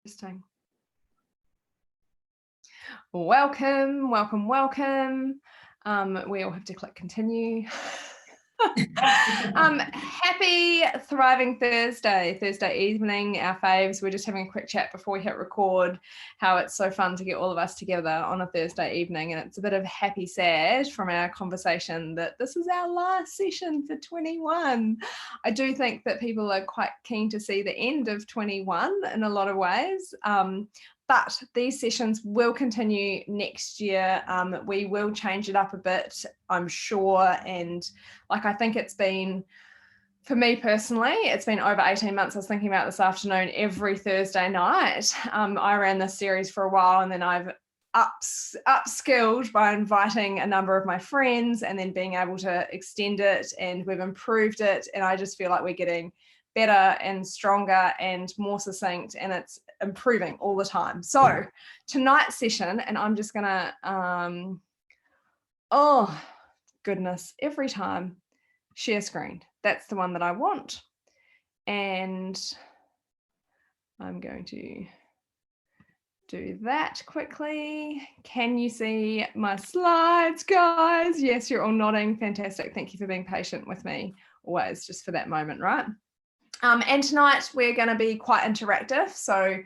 Interesting. Welcome. We all have to click continue. Happy thriving Thursday evening, our faves. We're just having a quick chat before we hit record, how it's so fun to get all of us together on a Thursday evening, and it's a bit of happy sad from our conversation that this is our last session for 21. I do think that people are quite keen to see the end of 21 in a lot of ways. But these sessions will continue next year. We will change it up a bit, I'm sure. And I think it's been, for me personally, it's been over 18 months. I was thinking about this afternoon, every Thursday night. I ran this series for a while, and then I've upskilled by inviting a number of my friends and then being able to extend it, and we've improved it. And I just feel like we're getting better and stronger and more succinct, and it's improving all the time. So tonight's session, and I'm just gonna oh goodness, every time share screen, that's the one that I want, and I'm going to do that quickly. Can you see my slides, guys? Yes, you're all nodding. Fantastic. Thank you for being patient with me always, just for that moment, right? And tonight we're going to be quite interactive, so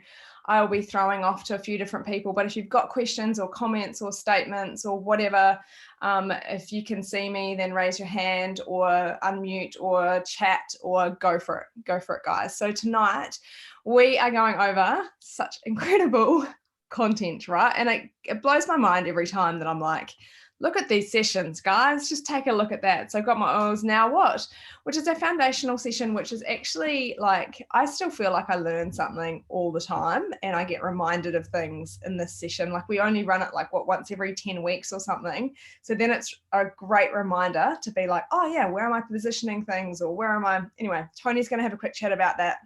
I'll be throwing off to a few different people, but if you've got questions or comments or statements or whatever, if you can see me, then raise your hand or unmute or chat or go for it, guys. So tonight we are going over such incredible content, right? And it blows my mind every time that I'm like, look at these sessions, guys, just take a look at that. So I've got my oils, now what? Which is a foundational session, which is actually I still feel like I learn something all the time, and I get reminded of things in this session. We only run it once every 10 weeks or something. So then it's a great reminder to be like, oh yeah, where am I positioning things, or where am I? Anyway, Tony's gonna have a quick chat about that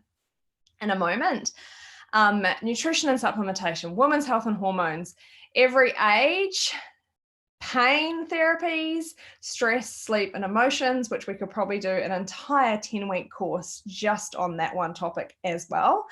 in a moment. Nutrition and supplementation, women's health and hormones, every age, pain therapies, stress, sleep, and emotions, which we could probably do an entire 10-week course just on that one topic, as well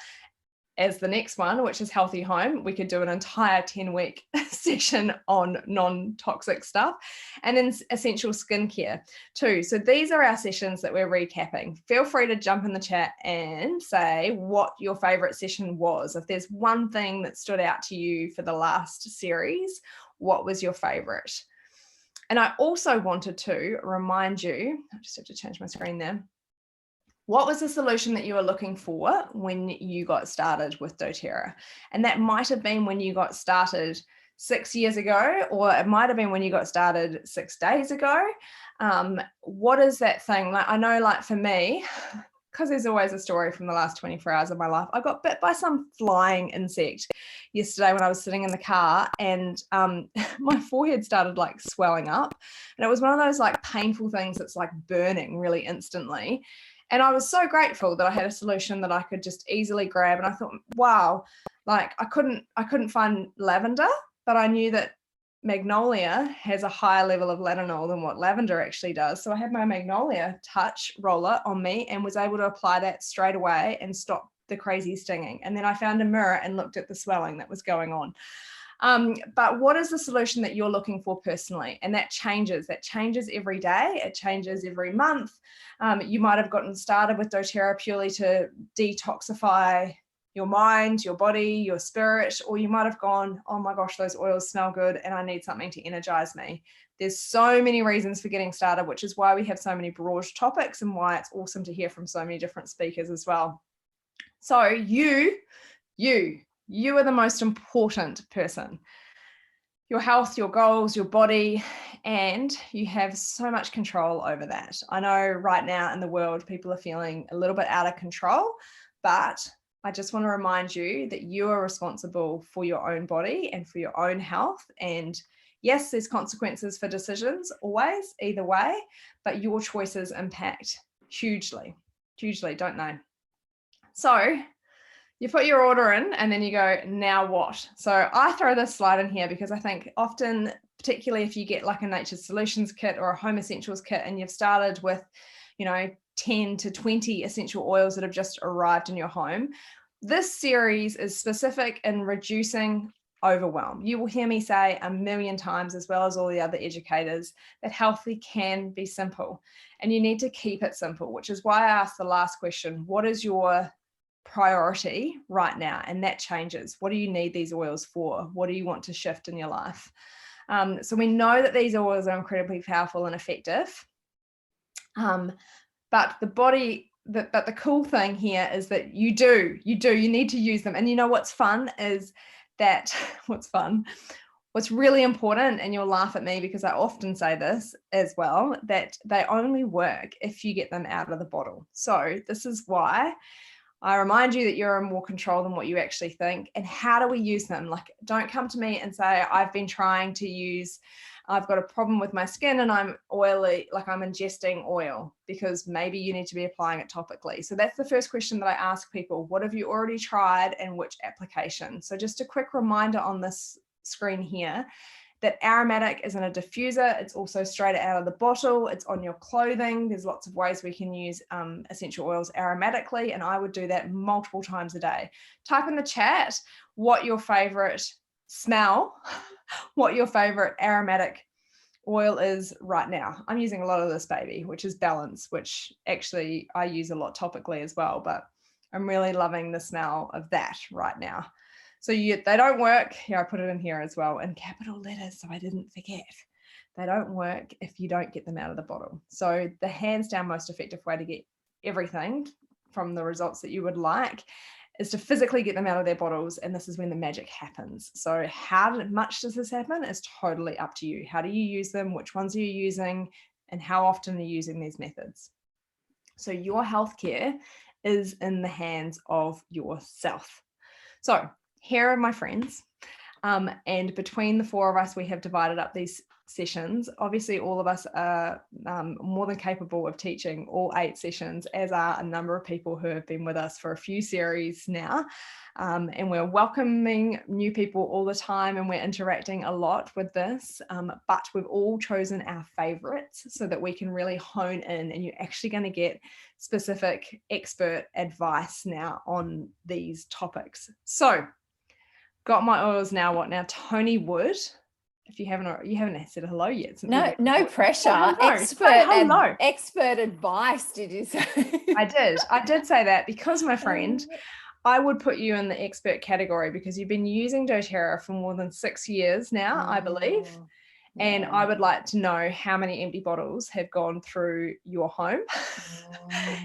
as the next one, which is healthy home. We could do an entire 10-week session on non-toxic stuff, and then essential skincare too. So these are our sessions that we're recapping. Feel free to jump in the chat and say what your favorite session was. If there's one thing that stood out to you for the last series, what was your favorite? And I also wanted to remind you, I just have to change my screen there. What was the solution that you were looking for when you got started with doTERRA? And that might have been when you got started 6 years ago, or it might have been when you got started 6 days ago. What is that thing? I know, for me, because there's always a story from the last 24 hours of my life. I got bit by some flying insect yesterday when I was sitting in the car, and my forehead started swelling up, and it was one of those painful things that's burning really instantly. And I was so grateful that I had a solution that I could just easily grab. And I thought, wow, I couldn't find lavender, but I knew that magnolia has a higher level of latinol than what lavender actually does. So I had my magnolia touch roller on me and was able to apply that straight away and stop the crazy stinging. And then I found a mirror and looked at the swelling that was going on. But what is the solution that you're looking for personally? And that changes every day. It changes every month. You might have gotten started with doTERRA purely to detoxify your mind, your body, your spirit, or you might have gone, oh my gosh, those oils smell good and I need something to energize me. There's so many reasons for getting started, which is why we have so many broad topics and why it's awesome to hear from so many different speakers as well. So you are the most important person. Your health, your goals, your body, and you have so much control over that. I know right now in the world, people are feeling a little bit out of control, but I just want to remind you that you are responsible for your own body and for your own health. And yes, there's consequences for decisions always, either way, but your choices impact hugely, don't they? So you put your order in and then you go, now what? So I throw this slide in here because I think often, particularly if you get a Nature's Solutions kit or a Home Essentials kit and you've started with, 10 to 20 essential oils that have just arrived in your home, this series is specific in reducing overwhelm. You will hear me say a million times, as well as all the other educators, that healthy can be simple, and you need to keep it simple, which is why I asked the last question, what is your priority right now? And that changes. What do you need these oils for? What do you want to shift in your life? So we know that these oils are incredibly powerful and effective, but the cool thing here is that you need to use them. And you know what's fun is that what's really important, and you'll laugh at me because I often say this as well, that they only work if you get them out of the bottle. So this is why I remind you that you're in more control than what you actually think. And how do we use them? Like, don't come to me and say, I've got a problem with my skin and I'm oily, like I'm ingesting oil, because maybe you need to be applying it topically. So that's the first question that I ask people. What have you already tried and which application? So just a quick reminder on this screen here, that aromatic isn't a diffuser. It's also straight out of the bottle. It's on your clothing. There's lots of ways we can use essential oils aromatically, and I would do that multiple times a day. Type in the chat what your favorite smell, what your favorite aromatic oil is right now. I'm using a lot of this baby, which is Balance, which actually I use a lot topically as well, but I'm really loving the smell of that right now. So they don't work. Here, I put it in here as well in capital letters so I didn't forget. They don't work if you don't get them out of the bottle. So the hands down most effective way to get everything from the results that you would like is to physically get them out of their bottles, and this is when the magic happens. So how much does this happen is totally up to you. How do you use them? Which ones are you using? And how often are you using these methods? So your healthcare is in the hands of yourself. So here are my friends, and between the four of us, we have divided up these sessions. Obviously, all of us are more than capable of teaching all 8 sessions, as are a number of people who have been with us for a few series now. And we're welcoming new people all the time, and we're interacting a lot with this, but we've all chosen our favorites so that we can really hone in, and you're actually going to get specific expert advice now on these topics. So got my oils now. What now? Tony Wood. If you haven't said hello yet. No pressure. Hello. Expert advice, did you say? I did say that because, my friend, I would put you in the expert category because you've been using doTERRA for more than 6 years now, I believe. Yeah. And I would like to know how many empty bottles have gone through your home,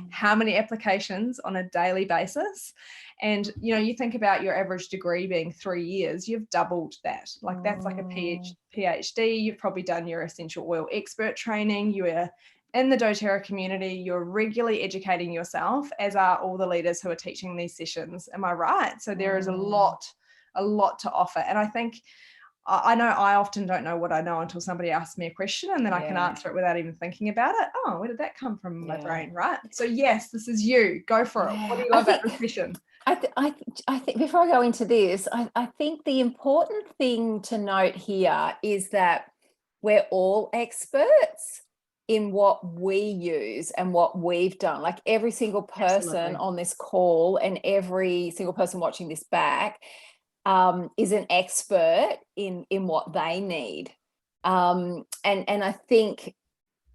how many applications on a daily basis. And, you think about your average degree being 3 years, you've doubled that. Like that's like a PhD. You've probably done your essential oil expert training. You are in the doTERRA community. You're regularly educating yourself, as are all the leaders who are teaching these sessions. Am I right? So there is a lot to offer. And I think, I know I often don't know what I know until somebody asks me a question, and then I can answer it without even thinking about it. Oh, where did that come from in my brain, right? So yes, this is you. Go for it. What do you love about this session? I think before I go into this, I think the important thing to note here is that we're all experts in what we use and what we've done. Like every single person on this call and every single person watching this back is an expert in what they need. And I think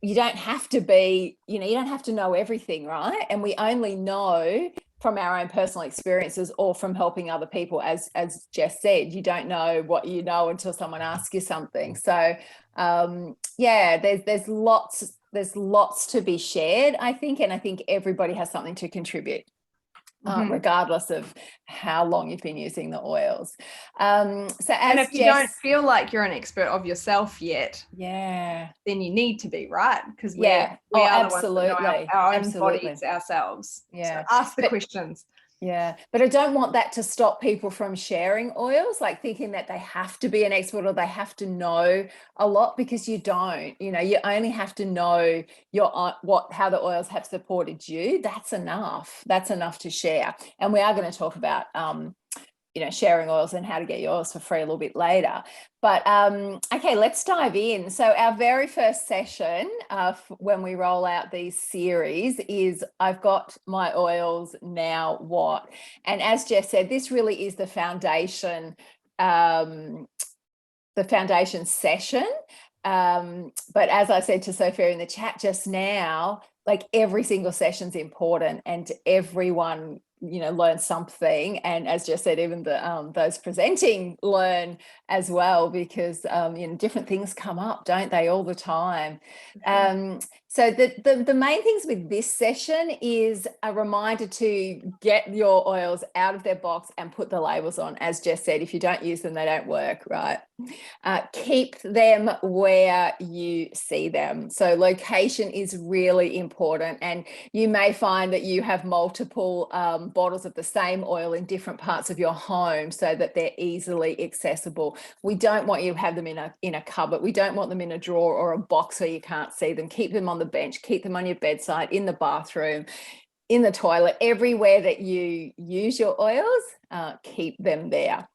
you don't have to be, you don't have to know everything, right? And we only know from our own personal experiences or from helping other people, as Jess said, you don't know what you know until someone asks you something. So there's lots to be shared, I think, and I think everybody has something to contribute. Regardless of how long you've been using the oils. And if you don't feel like you're an expert of yourself yet, then you need to be, right? Because we are the ones that know our own bodies ourselves. So ask the questions. Yeah, but I don't want that to stop people from sharing oils, like thinking that they have to be an expert or they have to know a lot, because you don't. You only have to know how the oils have supported you. That's enough. That's enough to share. And we are going to talk about sharing oils and how to get your oils for free a little bit later. But okay, let's dive in. So our very first session when we roll out these series is I've got my oils, now what? And as Jess said, this really is the foundation session. But as I said to Sophia in the chat just now, like every single session's important, and everyone learn something. And as Jess said, even the those presenting learn as well, because different things come up, don't they, all the time. So the main things with this session is a reminder to get your oils out of their box and put the labels on. As Jess said, if you don't use them, they don't work, right? Keep them where you see them. So location is really important, and you may find that you have multiple bottles of the same oil in different parts of your home so that they're easily accessible. We don't want you to have them in a cupboard. We don't want them in a drawer or a box where you can't see them. Keep them on the bench, keep them on your bedside, in the bathroom, in the toilet, everywhere that you use your oils, keep them there.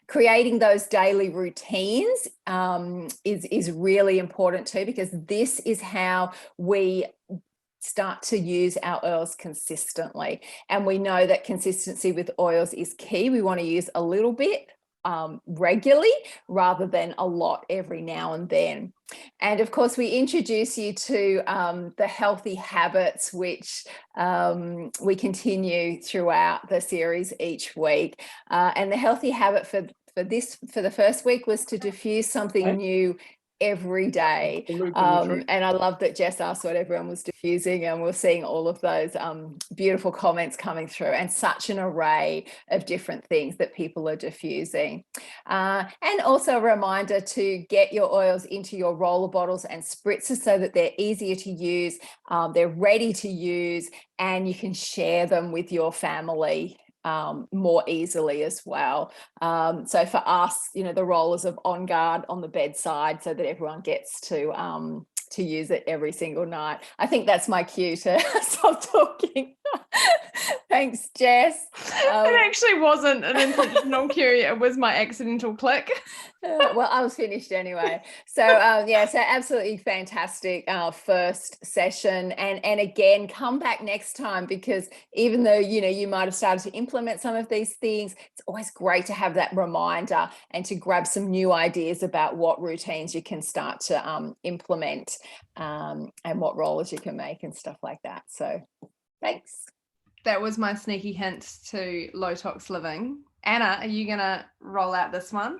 Creating those daily routines is really important too, because this is how we start to use our oils consistently. And we know that consistency with oils is key. We want to use a little bit regularly rather than a lot every now and then. And of course, we introduce you to the healthy habits, which we continue throughout the series each week. And the healthy habit for the first week was to diffuse something new every day. And I love that Jess asked what everyone was diffusing, and we're seeing all of those beautiful comments coming through, and such an array of different things that people are diffusing. And also a reminder to get your oils into your roller bottles and spritzers so that they're easier to use, they're ready to use, and you can share them with your family more easily as well. So for us, the rollers of On Guard on the bedside, so that everyone gets to use it every single night. I think that's my cue to stop talking. Thanks, Jess. It actually wasn't an intentional cue, it was my accidental click. Well, I was finished anyway. So so absolutely fantastic first session. And again, come back next time, because even though you might have started to implement some of these things, it's always great to have that reminder and to grab some new ideas about what routines you can start to implement, and what rollers you can make and stuff like that. So thanks. That was my sneaky hint to low tox living. Anna, are you gonna roll out this one?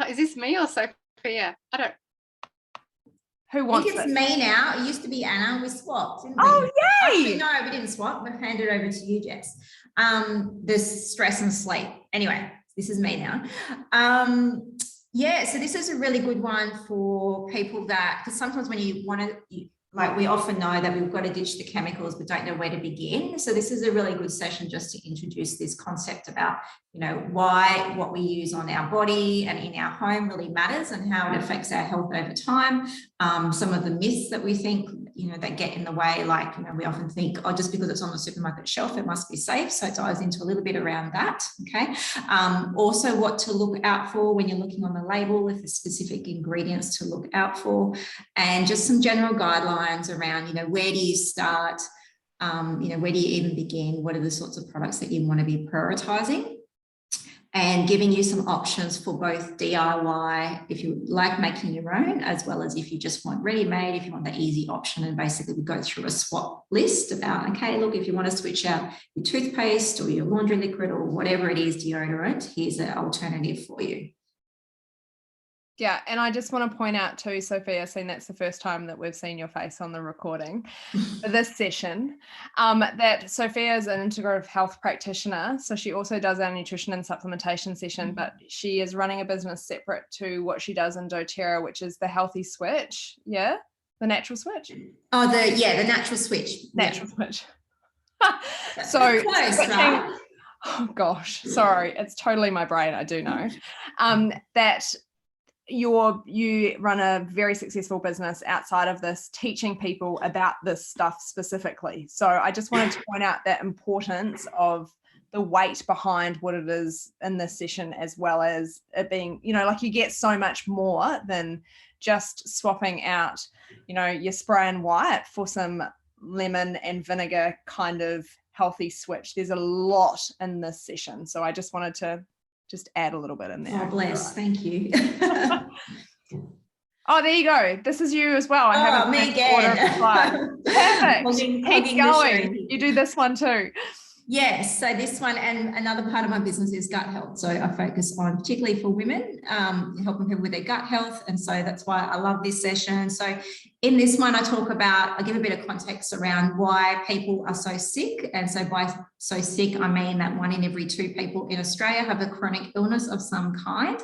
Is this me or Sophia? I don't. Who wants it? I think it's me now. It used to be Anna. We swapped, didn't we? Oh, yay! Actually, no, we didn't swap. We've handed over to you, Jess. The stress and sleep. Anyway, this is me now. So this is a really good one for people that, because sometimes when you want to, we often know that we've got to ditch the chemicals, but don't know where to begin. So this is a really good session just to introduce this concept about, why what we use on our body and in our home really matters, and how it affects our health over time. Some of the myths that we think, that get in the way, we often think, oh, just because it's on the supermarket shelf, it must be safe. So it dives into a little bit around that, okay? Also what to look out for when you're looking on the label, with the specific ingredients to look out for, and just some general guidelines around, where do you start? Where do you even begin? What are the sorts of products that you want to be prioritizing? And giving you some options for both DIY, if you like making your own, as well as if you just want ready-made, if you want the easy option. And basically we go through a swap list about, okay, look, if you want to switch out your toothpaste or your laundry liquid or whatever it is, deodorant, here's an alternative for you. Yeah, and I just want to point out too, Sophia, seeing that's the first time that we've seen your face on the recording for this session, that Sophia is an integrative health practitioner. So she also does our nutrition and supplementation session, but she is running a business separate to what she does in doTERRA, which is the healthy switch. Yeah, the natural switch. Oh, the natural switch. Natural switch. So close, switching, right? Oh gosh, sorry, it's totally my brain. I do know that. You run a very successful business outside of this, teaching people about this stuff specifically. So I just wanted to point out that importance of the weight behind what it is in this session, as well as it being, you know, like you get so much more than just swapping out, you know, your spray and wipe for some lemon and vinegar kind of healthy switch. There's a lot in this session. So I just wanted to just add a little bit in there. Oh, bless. Thank you. Oh, there you go. This is you as well. I haven't me finished the order of the slide. Perfect. Hogging Keep the show going. here. You do this one too. Yes, so this one, and another part of my business is gut health. So I focus on, particularly for women, helping people with their gut health. And so that's why I love this session. So in this one, I give a bit of context around why people are so sick. And so by so sick, I mean that 1 in every 2 people in Australia have a chronic illness of some kind.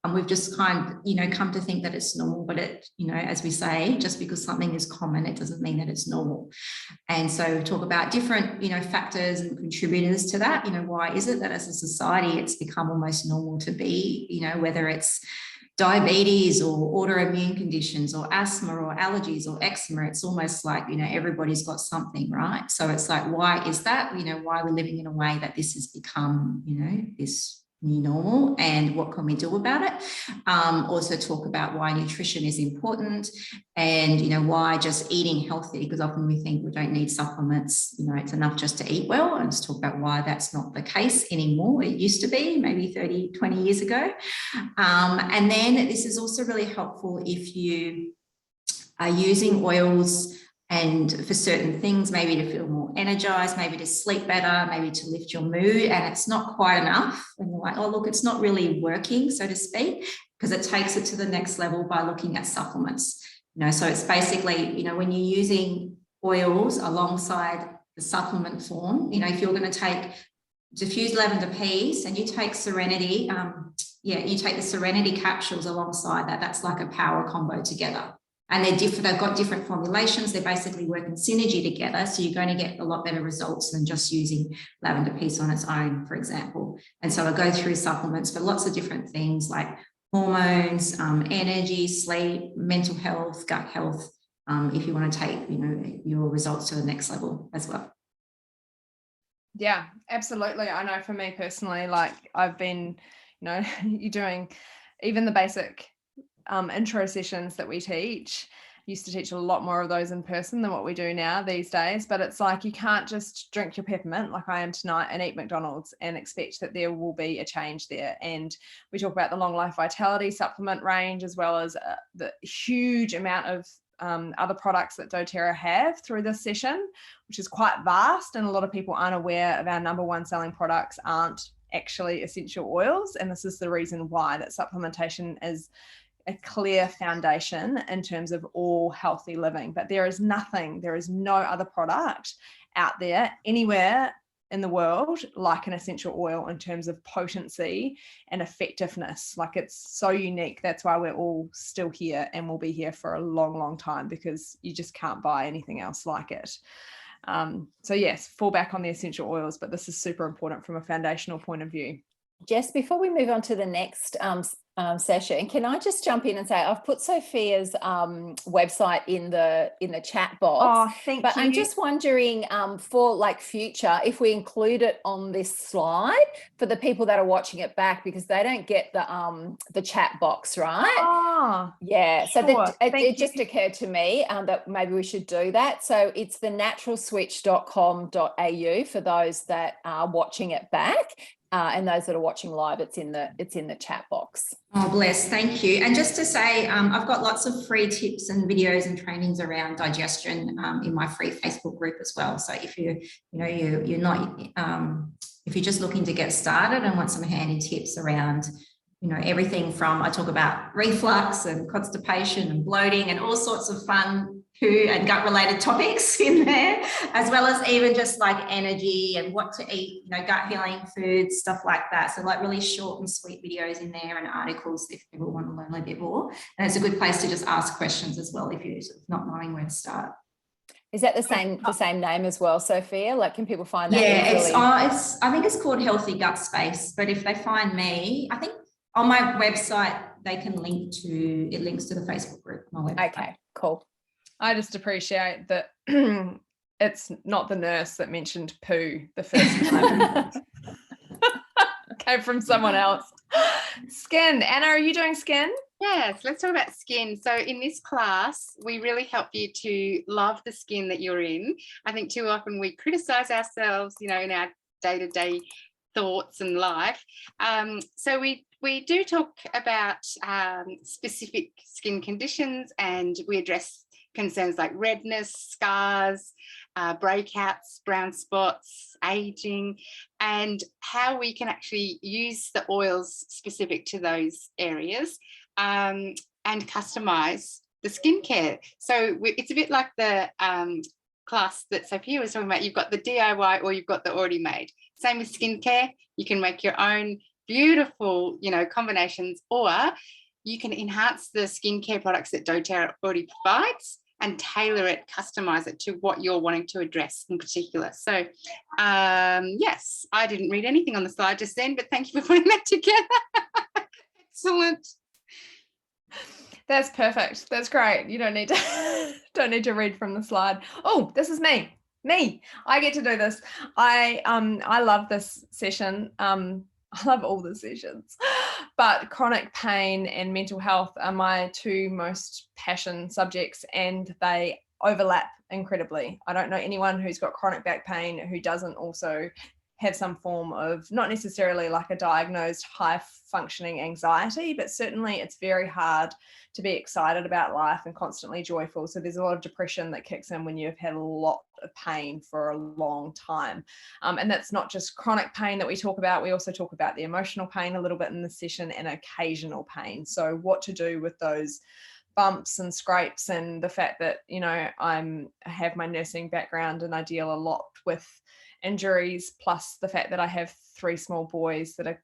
And we've just come to think that it's normal, but it, as we say, just because something is common, it doesn't mean that it's normal. And so we talk about different, factors and contributors to that. Why is it that as a society, it's become almost normal to be, whether it's diabetes or autoimmune conditions or asthma or allergies or eczema, it's almost like, everybody's got something, right? So it's like, why is that? Why we're living in a way that this has become, this new normal, and what can we do about it? Also talk about why nutrition is important, and why just eating healthy, because often we think we don't need supplements, it's enough just to eat well, and just talk about why that's not the case anymore. It used to be maybe 30, 20 years ago. And then this is also really helpful if you are using oils and for certain things, maybe to feel more energized, maybe to sleep better, maybe to lift your mood, and it's not quite enough, and you're like, oh, look, it's not really working, so to speak, because it takes it to the next level by looking at supplements. So it's basically, when you're using oils alongside the supplement form, if you're going to take diffused lavender peas and you take Serenity, you take the Serenity capsules alongside that, that's like a power combo together. And they're different, they've got different formulations, they basically work in synergy together, so you're going to get a lot better results than just using lavender peace on its own, for example. And so I go through supplements for lots of different things like hormones, energy, sleep, mental health, gut health, if you want to take your results to the next level as well. Yeah, absolutely. I know for me personally, like I've been, you're doing even the basic intro sessions that we teach. Used to teach a lot more of those in person than what we do now these days, but it's like you can't just drink your peppermint like I am tonight and eat McDonald's and expect that there will be a change there. And we talk about the Long Life Vitality supplement range, as well as the huge amount of other products that doTERRA have through this session, which is quite vast, and a lot of people aren't aware of our number 1 selling products aren't actually essential oils. And this is the reason why, that supplementation is a clear foundation in terms of all healthy living. But there is no other product out there anywhere in the world like an essential oil in terms of potency and effectiveness. Like, it's so unique. That's why we're all still here and will be here for a long, long time, because you just can't buy anything else like it. So yes, fall back on the essential oils, but this is super important from a foundational point of view. Jess, before we move on to the next session, can I just jump in and say I've put Sophia's website in the chat box. Oh, thank but you. I'm just wondering for like future, if we include it on this slide for the people that are watching it back, because they don't get the chat box, right? Oh, yeah. So sure. it just occurred to me that maybe we should do that. So it's thenaturalswitch.com.au for those that are watching it back. And those that are watching live, it's in the chat box. Oh, bless, thank you. And just to say, I've got lots of free tips and videos and trainings around digestion in my free Facebook group as well. So if you're not, if you're just looking to get started and want some handy tips around, everything from, I talk about reflux and constipation and bloating and all sorts of fun poo and gut related topics in there, as well as even just like energy and what to eat, gut healing foods, stuff like that. So like really short and sweet videos in there and articles if people want to learn a little bit more. And it's a good place to just ask questions as well if you're sort of not knowing where to start. Is that the same name as well, Sophia? Like, can people find that? Yeah, I think it's called Healthy Gut Space. But if they find me, I think on my website they can links to the Facebook group on my website. Okay, cool. I just appreciate that it's not the nurse that mentioned poo the first time. Came from someone else. Skin. Anna, are you doing skin? Yes, let's talk about skin. So in this class, we really help you to love the skin that you're in. I think too often we criticize ourselves, in our day-to-day thoughts and life. So we do talk about specific skin conditions, and we address concerns like redness, scars, breakouts, brown spots, aging, and how we can actually use the oils specific to those areas and customize the skincare. So it's a bit like the class that Sophia was talking about. You've got the DIY or you've got the already made. Same with skincare. You can make your own beautiful, combinations, or you can enhance the skincare products that doTERRA already provides and tailor it, customize it to what you're wanting to address in particular. So yes, I didn't read anything on the slide just then, but thank you for putting that together. Excellent. That's perfect. That's great. You don't need to read from the slide. Oh, this is me. I get to do this. I love this session. I love all the sessions, but chronic pain and mental health are my two most passion subjects, and they overlap incredibly. I don't know anyone who's got chronic back pain who doesn't also have some form of, not necessarily like a diagnosed high functioning anxiety, but certainly it's very hard to be excited about life and constantly joyful. So there's a lot of depression that kicks in when you've had a lot of pain for a long time. And that's not just chronic pain that we talk about. We also talk about the emotional pain a little bit in the session, and occasional pain. So what to do with those bumps and scrapes, and the fact that, I have my nursing background and I deal a lot with injuries, plus the fact that I have 3 small boys that are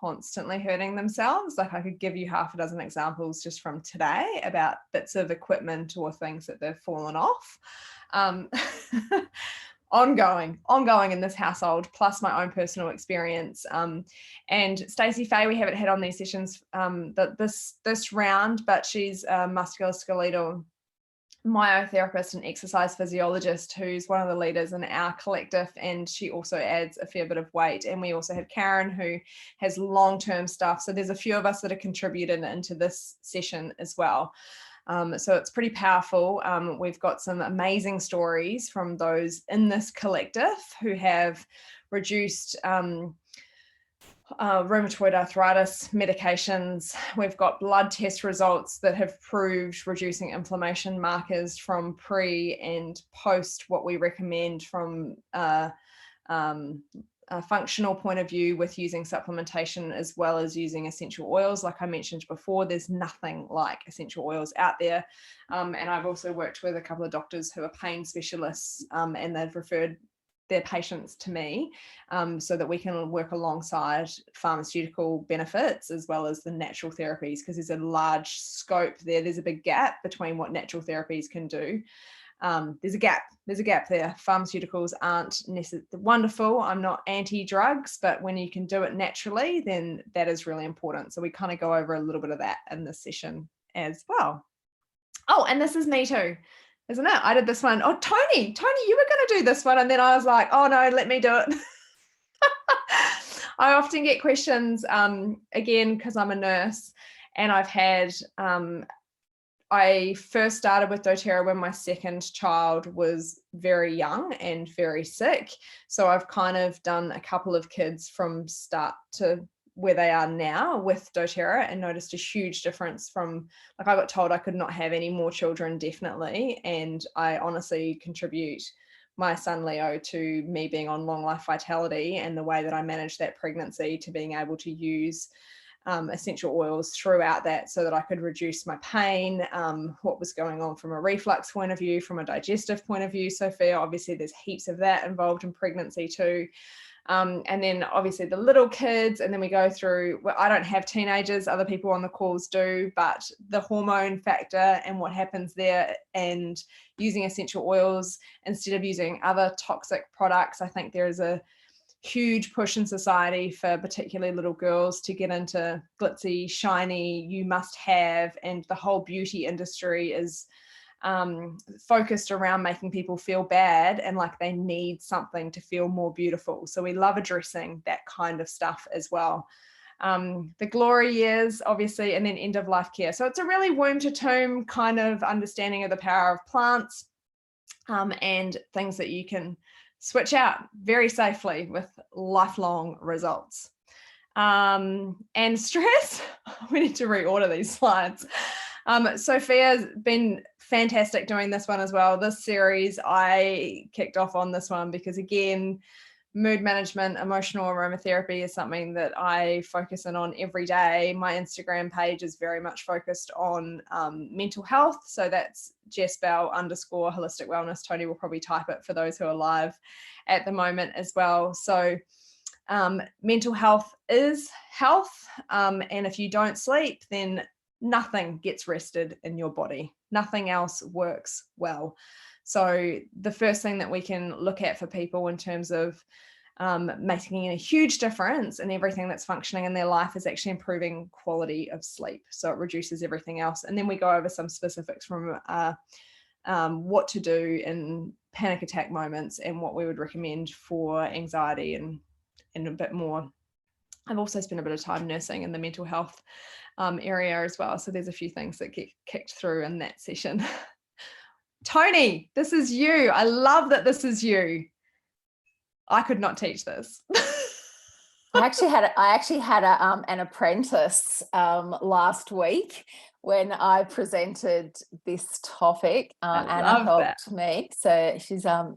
constantly hurting themselves. Like, I could give you half a dozen examples just from today about bits of equipment or things that they've fallen off. Ongoing in this household, plus my own personal experience. And Stacey Fay, we haven't had on these sessions this round, but she's a musculoskeletal myotherapist and exercise physiologist who's one of the leaders in our collective, and she also adds a fair bit of weight. And we also have Karen, who has long-term stuff. So there's a few of us that are contributed into this session as well. So it's pretty powerful. We've got some amazing stories from those in this collective who have reduced rheumatoid arthritis medications. We've got blood test results that have proved reducing inflammation markers from pre and post what we recommend from a functional point of view, with using supplementation as well as using essential oils. Like I mentioned before, there's nothing like essential oils out there. And I've also worked with a couple of doctors who are pain specialists, and they've referred their patients to me, so that we can work alongside pharmaceutical benefits as well as the natural therapies, because there's a large scope there. There's a big gap between what natural therapies can do. There's a gap there. Pharmaceuticals aren't necessarily wonderful. I'm not anti-drugs, but when you can do it naturally, then that is really important. So we kind of go over a little bit of that in this session as well. Oh, and this is me too, isn't it? I did this one. Oh, Tony, you were going to do this one. And then I was like, oh no, let me do it. I often get questions, again, because I'm a nurse, and I've had, I first started with doTERRA when my second child was very young and very sick. So I've kind of done a couple of kids from start to where they are now with doTERRA, and noticed a huge difference from, like, I got told I could not have any more children, definitely. And I honestly contribute my son Leo to me being on long life vitality, and the way that I managed that pregnancy to being able to use essential oils throughout that, so that I could reduce my pain, what was going on from a reflux point of view, from a digestive point of view. Sophia, obviously there's heaps of that involved in pregnancy too. And then obviously the little kids, and then we go through, well, I don't have teenagers, other people on the calls do, but the hormone factor and what happens there, and using essential oils instead of using other toxic products. I think there is a huge push in society for particularly little girls to get into glitzy, shiny, you must have, and the whole beauty industry is focused around making people feel bad and like they need something to feel more beautiful. So we love addressing that kind of stuff as well. The glory years, obviously, and then end of life care. So it's a really womb to tomb kind of understanding of the power of plants, and things that you can switch out very safely with lifelong results. And stress, we need to reorder these slides. Sophia's been fantastic doing this one as well. This series, I kicked off on this one because, again, mood management, emotional aromatherapy is something that I focus in on every day. My Instagram page is very much focused on mental health. So that's _holistic wellness. Tony will probably type it for those who are live at the moment as well. So mental health is health. And if you don't sleep, then nothing gets rested in your body. Nothing else works well. So the first thing that we can look at for people in terms of making a huge difference in everything that's functioning in their life is actually improving quality of sleep. So it reduces everything else. And then we go over some specifics from what to do in panic attack moments and what we would recommend for anxiety and a bit more. I've also spent a bit of time nursing in the mental health area as well. So there's a few things that get kicked through in that session. Tony, this is you. I love that this is you. I could not teach this. I actually had an apprentice last week when I presented this topic. Anna helped me. So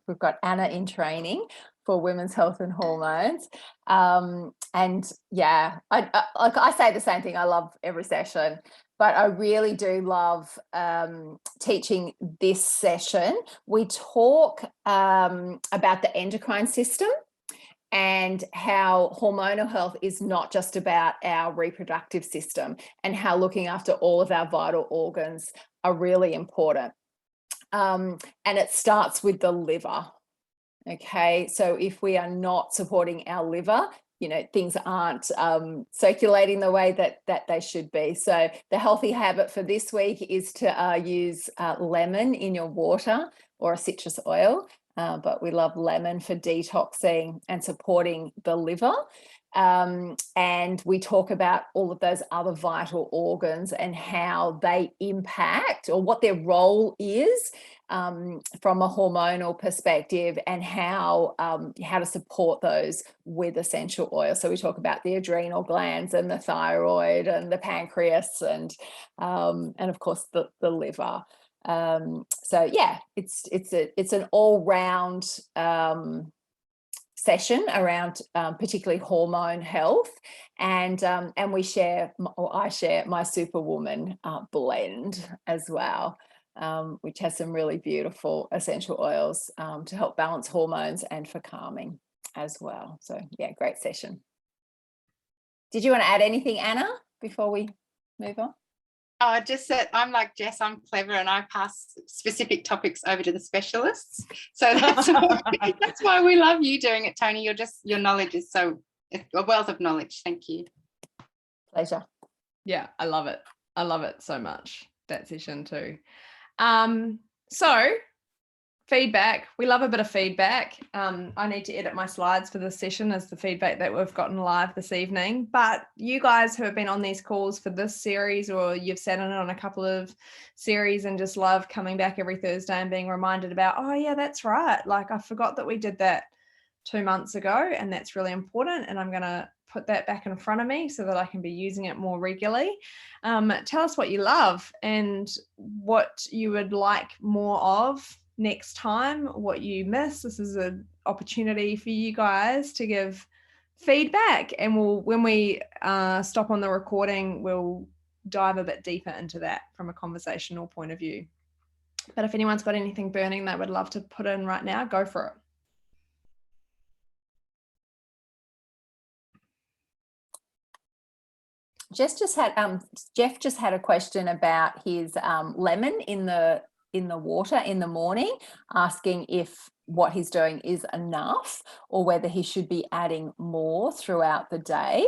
we've got Anna in training for women's health and hormones. And yeah, I say the same thing. I love every session, but I really do love teaching this session. We talk about the endocrine system and how hormonal health is not just about our reproductive system, and how looking after all of our vital organs are really important. And it starts with the liver. Okay, so if we are not supporting our liver, things aren't circulating the way that they should be. So the healthy habit for this week is to use lemon in your water or a citrus oil. But we love lemon for detoxing and supporting the liver. And we talk about all of those other vital organs and how they impact, or what their role is from a hormonal perspective, and how to support those with essential oil. So we talk about the adrenal glands and the thyroid and the pancreas and of course the liver. So yeah, it's an all-round session around particularly hormone health, and I share my Superwoman blend as well, which has some really beautiful essential oils to help balance hormones and for calming as well. So yeah, great session. Did you want to add anything, Anna, before we move on? Just that I'm like Jess, I'm clever and I pass specific topics over to the specialists. So that's why we love you doing it, Tony. Your knowledge is so a wealth of knowledge. Thank you. Pleasure. Yeah, I love it. I love it so much, that session too. So feedback, we love a bit of feedback. I need to edit my slides for this session as the feedback that we've gotten live this evening, but you guys who have been on these calls for this series, or you've sat in on a couple of series and just love coming back every Thursday and being reminded about, oh yeah, that's right, like I forgot that we did that 2 months ago, and that's really important, and I'm going to put that back in front of me so that I can be using it more regularly. Tell us what you love and what you would like more of next time, what you miss. This is an opportunity for you guys to give feedback, and when we stop on the recording, we'll dive a bit deeper into that from a conversational point of view. But if anyone's got anything burning they would love to put in right now, go for it. Jeff just had a question about his lemon in the water in the morning, asking if what he's doing is enough or whether he should be adding more throughout the day.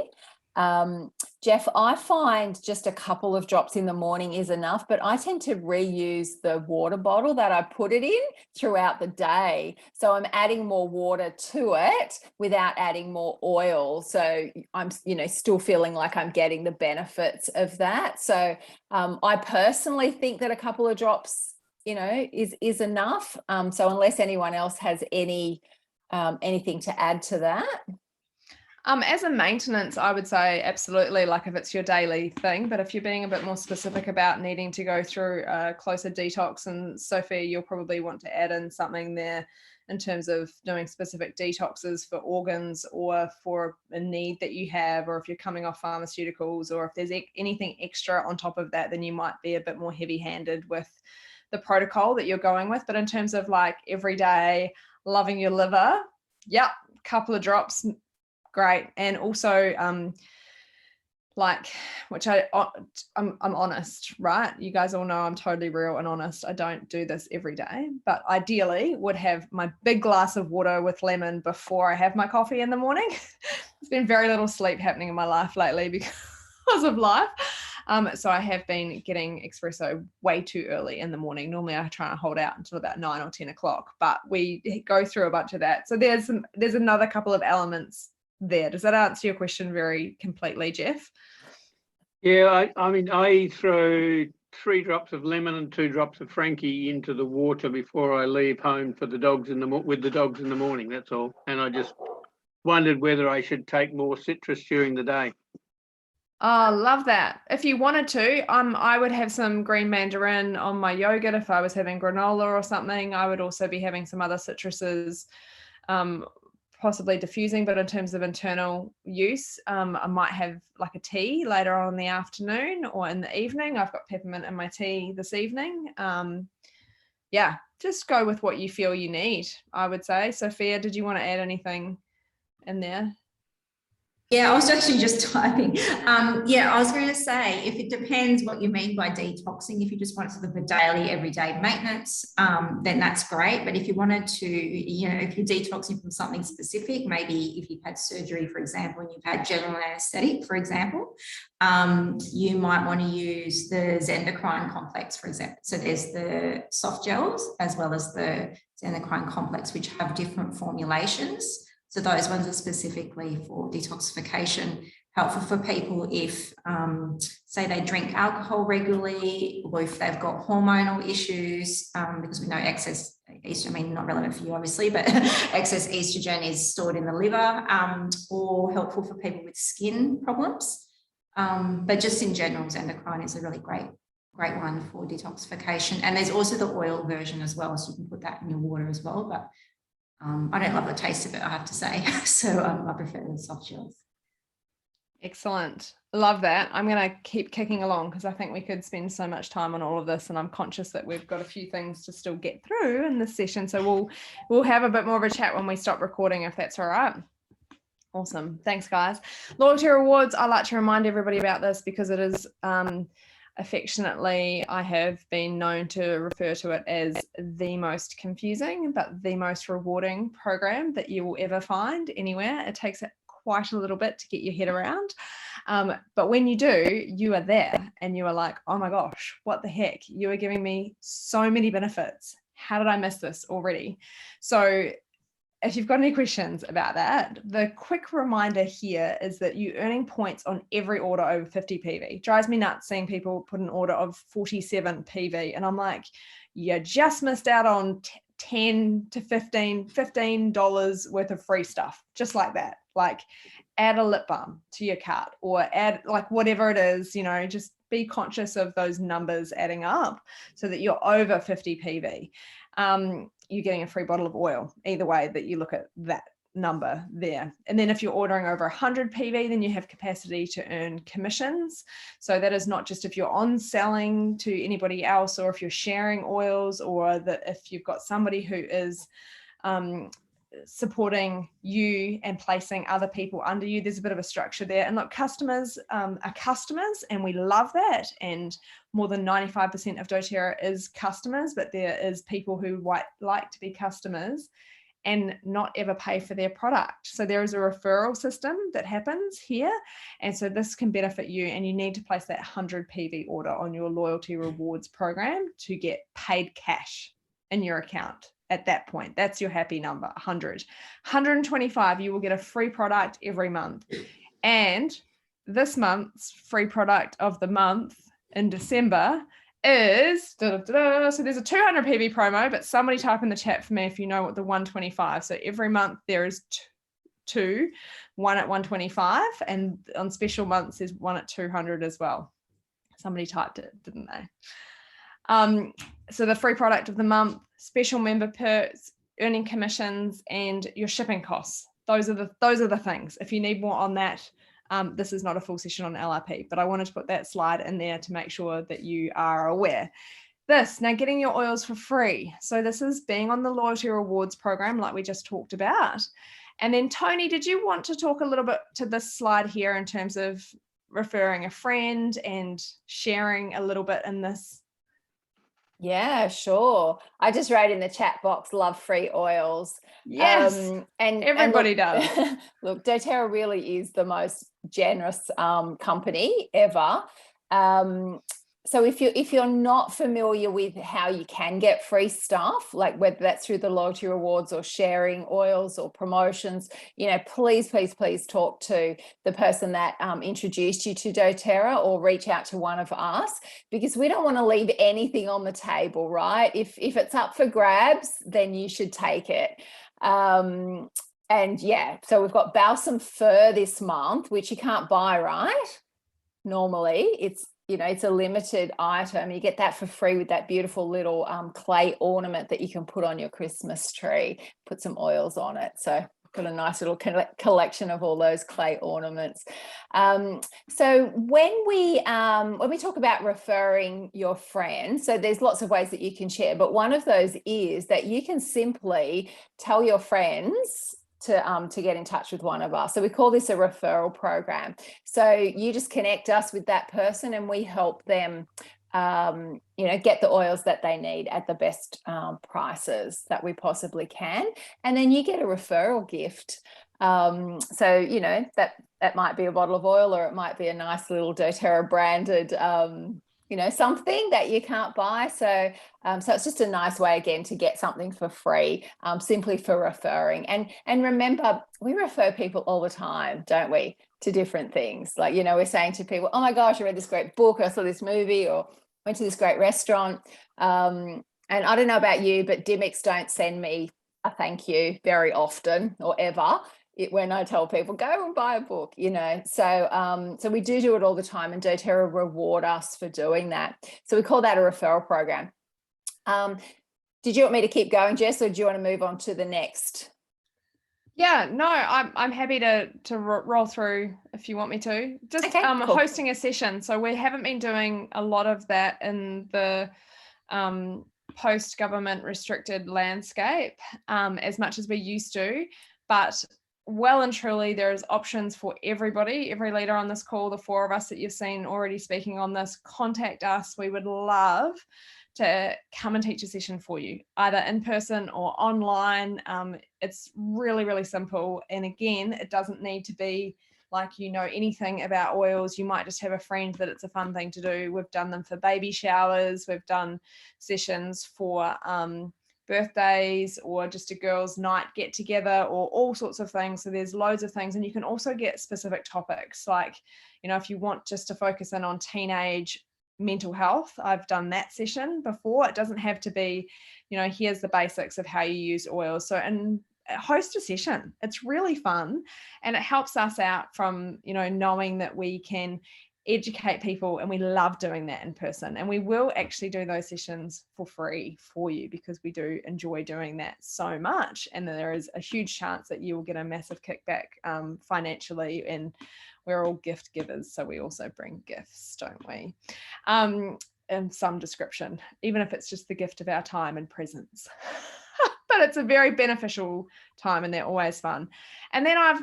Jeff, I find just a couple of drops in the morning is enough, but I tend to reuse the water bottle that I put it in throughout the day. So I'm adding more water to it without adding more oil. So I'm, still feeling like I'm getting the benefits of that. So I personally think that a couple of drops, is enough. So unless anyone else has anything to add to that. As a maintenance, I would say absolutely, like if it's your daily thing, but if you're being a bit more specific about needing to go through a closer detox, and Sophie, you'll probably want to add in something there in terms of doing specific detoxes for organs or for a need that you have, or if you're coming off pharmaceuticals, or if there's anything extra on top of that, then you might be a bit more heavy-handed with the protocol that you're going with. But in terms of like everyday loving your liver, yep, couple of drops, great. And also which I'm honest, right? You guys all know I'm totally real and honest. I don't do this every day, but ideally would have my big glass of water with lemon before I have my coffee in the morning. There's been very little sleep happening in my life lately because of life. So I have been getting espresso way too early in the morning. Normally I try and hold out until about 9 or 10 o'clock, but we go through a bunch of that. So there's another couple of elements there. Does that answer your question very completely, Jeff? Yeah, I throw 3 drops of lemon and 2 drops of Frankie into the water before I leave home for the dogs with the dogs in the morning. That's all. And I just wondered whether I should take more citrus during the day. Oh, love that. If you wanted to, I would have some green mandarin on my yogurt if I was having granola or something. I would also be having some other citruses, possibly diffusing, but in terms of internal use, I might have like a tea later on in the afternoon or in the evening. I've got peppermint in my tea this evening. Yeah, just go with what you feel you need, I would say. Sophia, did you want to add anything in there? Yeah, I was actually just typing. I was going to say, if it depends what you mean by detoxing, if you just want sort of a daily, everyday maintenance, then that's great. But if you wanted to, if you're detoxing from something specific, maybe if you've had surgery, for example, and you've had general anesthetic, for example, you might want to use the Zendocrine complex, for example. So there's the soft gels as well as the Zendocrine complex, which have different formulations. So those ones are specifically for detoxification, helpful for people if, say, they drink alcohol regularly, or if they've got hormonal issues, because we know excess estrogen, not relevant for you, obviously, but excess estrogen is stored in the liver, or helpful for people with skin problems. But just in general, Zendocrine is a really great one for detoxification. And there's also the oil version as well, so you can put that in your water as well. But I don't love the taste of it, I have to say. So I prefer the soft gels. Excellent. Love that. I'm going to keep kicking along because I think we could spend so much time on all of this, and I'm conscious that we've got a few things to still get through in this session. So we'll have a bit more of a chat when we stop recording, if that's all right. Awesome. Thanks, guys. Loyalty rewards. I like to remind everybody about this because it is affectionately, I have been known to refer to it as the most confusing but the most rewarding program that you will ever find anywhere. It takes quite a little bit to get your head around, but when you do, you are there and you are like, oh my gosh, what the heck, you are giving me so many benefits. How did I miss this already? So if you've got any questions about that, the quick reminder here is that you're earning points on every order over 50 PV. Drives me nuts seeing people put an order of 47 PV. And I'm like, you just missed out on $10 to $15 worth of free stuff, just like that. Like add a lip balm to your cart or add like whatever it is, just be conscious of those numbers adding up so that you're over 50 PV. You're getting a free bottle of oil, either way that you look at that number there. And then if you're ordering over 100 PV, then you have capacity to earn commissions. So that is not just if you're on selling to anybody else, or if you're sharing oils, or that if you've got somebody who is supporting you and placing other people under you. There's a bit of a structure there. And look, customers are customers, and we love that. And more than 95% of doTERRA is customers, but there is people who like to be customers and not ever pay for their product. So there is a referral system that happens here. And so this can benefit you, and you need to place that 100 PV order on your loyalty rewards program to get paid cash in your account. At that point, that's your happy number, 100. 125, you will get a free product every month. And this month's free product of the month in December is, so there's a 200 PV promo, but somebody type in the chat for me if you know what the 125. So every month there is two, one at 125, and on special months there's one at 200 as well. Somebody typed it, didn't they? So the free product of the month, special member perks, earning commissions, and your shipping costs. Those are the things. If you need more on that, this is not a full session on LRP, but I wanted to put that slide in there to make sure that you are aware. Now getting your oils for free. So this is being on the loyalty rewards program like we just talked about. And then Tony, did you want to talk a little bit to this slide here in terms of referring a friend and sharing a little bit in this? Yeah, sure. I just wrote in the chat box, love free oils. Yes, and everybody look, does. Look, doTERRA really is the most generous company ever. So if you're not familiar with how you can get free stuff, like whether that's through the loyalty rewards or sharing oils or promotions, please talk to the person that introduced you to doTERRA, or reach out to one of us, because we don't want to leave anything on the table, right? If it's up for grabs, then you should take it. And yeah, so we've got balsam fir this month, which you can't buy, right? Normally it's a limited item. You get that for free with that beautiful little clay ornament that you can put on your Christmas tree, put some oils on it. So got a nice little collection of all those clay ornaments. So when we talk about referring your friends, so there's lots of ways that you can share, but one of those is that you can simply tell your friends to get in touch with one of us. So we call this a referral program. So you just connect us with that person, and we help them get the oils that they need at the best prices that we possibly can. And then you get a referral gift. So that might be a bottle of oil, or it might be a nice little doTERRA branded something that you can't buy. So it's just a nice way, again, to get something for free, simply for referring. And remember, we refer people all the time, don't we, to different things. Like, we're saying to people, oh my gosh, I read this great book, or I saw this movie, or went to this great restaurant. And I don't know about you, but Dimmicks don't send me a thank you very often or ever. When I tell people, go and buy a book, so we do it all the time, and doTERRA reward us for doing that. So we call that a referral program. Did you want me to keep going, Jess, or do you want to move on to the next? Yeah, no, I'm happy to roll through if you want me to. Just okay, cool. Hosting a session. So we haven't been doing a lot of that in the post-government restricted landscape as much as we used to, but well and truly there is options for everybody. Every leader on this call, the four of us that you've seen already speaking on this, contact us. We would love to come and teach a session for you, either in person or online. It's really, really simple. And again, it doesn't need to be like anything about oils. You might just have a friend that it's a fun thing to do. We've done them for baby showers. We've done sessions for birthdays, or just a girls' night get together, or all sorts of things. So there's loads of things. And you can also get specific topics, like, if you want just to focus in on teenage mental health, I've done that session before. It doesn't have to be, here's the basics of how you use oils. So, and host a session. It's really fun, and it helps us out from, knowing that we can educate people, and we love doing that in person. And we will actually do those sessions for free for you, because we do enjoy doing that so much. And there is a huge chance that you will get a massive kickback financially, and we're all gift givers, so we also bring gifts, don't we? In some description, even if it's just the gift of our time and presence. But it's a very beneficial time, and they're always fun. And then I've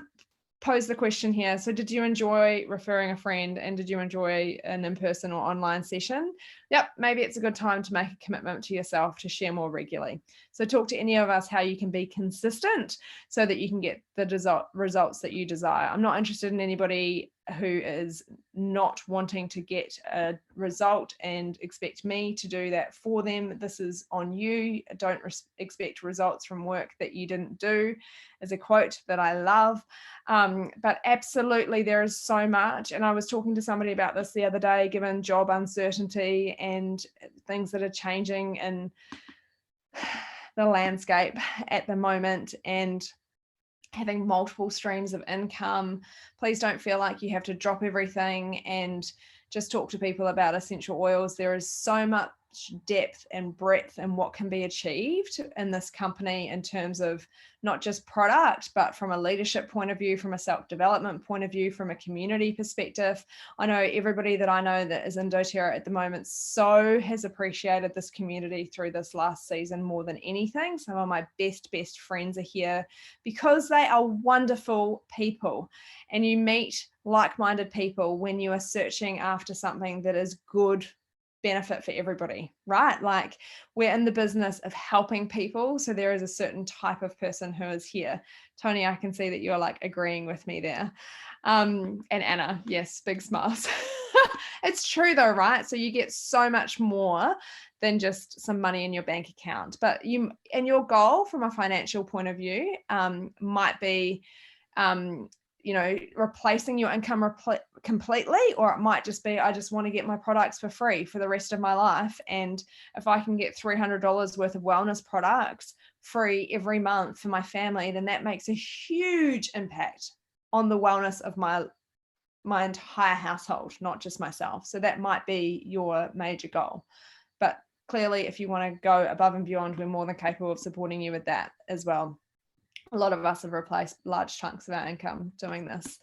pose the question here. So did you enjoy referring a friend, and did you enjoy an in-person or online session? Yep, maybe it's a good time to make a commitment to yourself to share more regularly. So talk to any of us how you can be consistent so that you can get the results that you desire. I'm not interested in anybody who is not wanting to get a result and expect me to do that for them. This is on you. Don't expect results from work that you didn't do, is a quote that I love. But absolutely, there is so much. And I was talking to somebody about this the other day, given job uncertainty and things that are changing in the landscape at the moment, and having multiple streams of income. Please don't feel like you have to drop everything and just talk to people about essential oils. There is so much depth and breadth in what can be achieved in this company in terms of not just product, but from a leadership point of view, from a self-development point of view, from a community perspective. I know everybody that I know that is in doTERRA at the moment so has appreciated this community through this last season more than anything. Some of my best friends are here because they are wonderful people, and you meet like-minded people when you are searching after something that is good benefit for everybody, right? Like, we're in the business of helping people, so there is a certain type of person who is here. Tony, I can see that you're like agreeing with me there. And Anna, yes, big smiles. It's true though, right? So you get so much more than just some money in your bank account, but you, and your goal from a financial point of view might be you know, replacing your income completely, or it might just be, I just want to get my products for free for the rest of my life. And if I can get $300 worth of wellness products free every month for my family, then that makes a huge impact on the wellness of my entire household, not just myself. So that might be your major goal. But clearly, if you want to go above and beyond, we're more than capable of supporting you with that as well. A lot of us have replaced large chunks of our income doing this.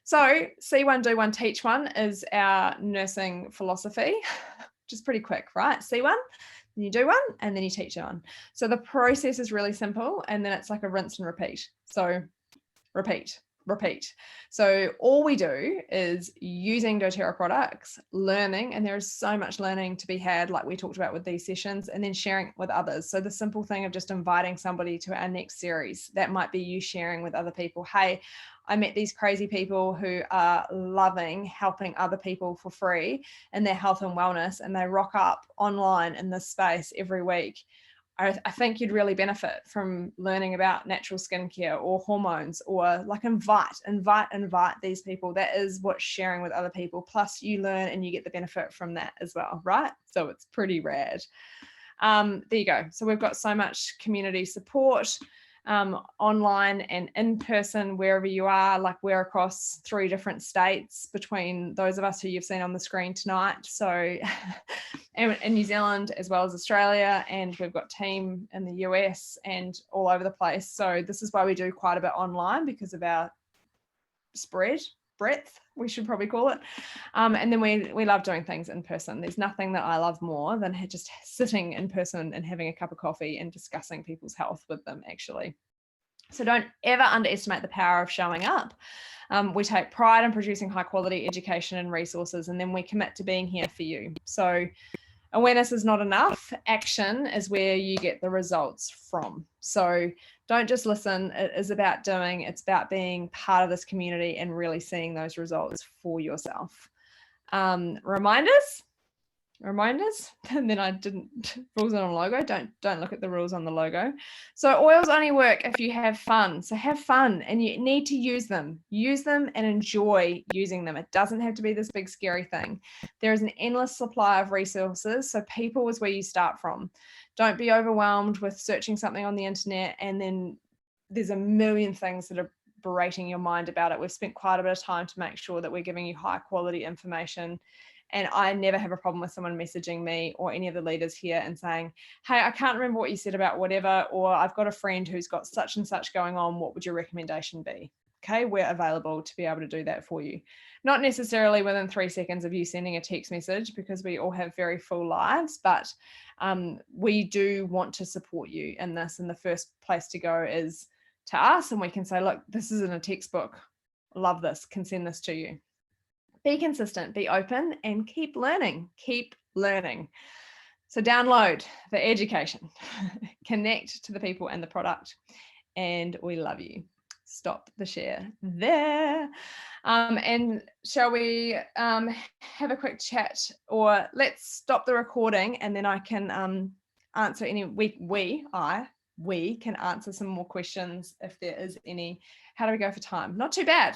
So see one, do one, teach one is our nursing philosophy, which is pretty quick, right? See one, then you do one, and then you teach one. So the process is really simple, and then it's like a rinse and repeat. So repeat. So all we do is using doTERRA products, learning, and there is so much learning to be had, like we talked about with these sessions, and then sharing with others. So the simple thing of just inviting somebody to our next series, that might be you sharing with other people, hey, I met these crazy people who are loving helping other people for free in their health and wellness, and they rock up online in this space every week. I think you'd really benefit from learning about natural skincare or hormones, or like invite these people. That is what sharing with other people. Plus you learn and you get the benefit from that as well, right? So it's pretty rad. There you go. So we've got so much community support online and in person, wherever you are. Like, we're across 3 different states between those of us who you've seen on the screen tonight. So in New Zealand as well as Australia, and we've got team in the US and all over the place. So this is why we do quite a bit online, because of our breadth, we should probably call it. And then we love doing things in person. There's nothing that I love more than just sitting in person and having a cup of coffee and discussing people's health with them, actually. So don't ever underestimate the power of showing up. We take pride in producing high quality education and resources, and then we commit to being here for you. So awareness is not enough. Action is where you get the results from. So don't just listen. It is about doing. It's about being part of this community and really seeing those results for yourself. Reminders, and then I didn't, rules on a logo. Don't look at the rules on the logo. So oils only work if you have fun. So have fun, and you need to use them and enjoy using them. It doesn't have to be this big scary thing. There is an endless supply of resources. So people is where you start from. Don't be overwhelmed with searching something on the internet and then there's a million things that are berating your mind about it. We've spent quite a bit of time to make sure that we're giving you high quality information. And I never have a problem with someone messaging me or any of the leaders here and saying, hey, I can't remember what you said about whatever, or I've got a friend who's got such and such going on. What would your recommendation be? Okay, we're available to be able to do that for you. Not necessarily within 3 seconds of you sending a text message, because we all have very full lives, but we do want to support you in this. And the first place to go is to us, and we can say, look, this isn't a textbook. love this can send this to you. Be consistent, be open, and keep learning. Keep learning. So download the education, connect to the people and the product, and we love you. Stop the share there. And shall we have a quick chat, or let's stop the recording and then I can answer any, we can answer some more questions if there is any. How do we go for time? Not too bad.